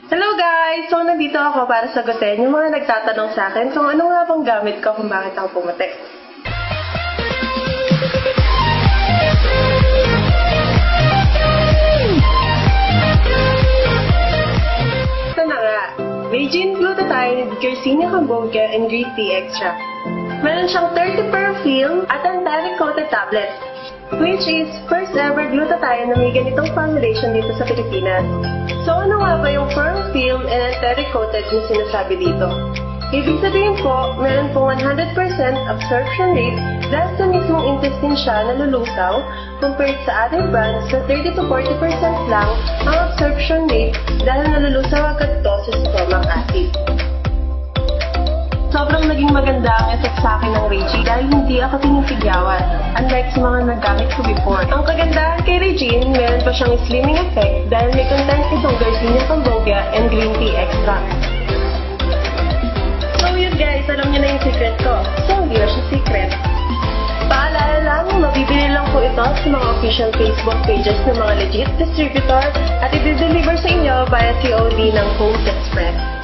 Hello guys! So, nandito ako para sagutin yung mga nagtatanong sa akin kung ano nga bang gamit ko kung bakit ako pumuti. Ito na nga, Ragin Glutathione, Garcinia Cambogia, and Green Tea Extra. Meron siyang 30 per film at anteric coated tablet, which is first ever glutathione na may ganitong formulation dito sa Pilipinas. So ano nga ba yung firm film and enteric coated na sinasabi dito? Ibig sabihin po, meron pong 100% absorption rate dahil sa mismong intestine siya nalulusaw compared sa other brands na 30-40% lang ang absorption rate dahil nalulusaw agad to sa stomach acid. Sobrang naging maganda ang effect sa akin ng Ragin dahil hindi ako tinitigawan, unlike sa mga nagamit ko before. Ang kagandahan kay Ragin, meron pa siyang slimming effect dahil may content itong Garcinia Cambogia and Green Tea Extra. So yun guys, alam niyo na yung secret ko. So hindi na siya secret. Paalala lang, mabibili lang po ito sa mga official Facebook pages ng mga legit distributor at i-deliver sa inyo via COD ng Home Express.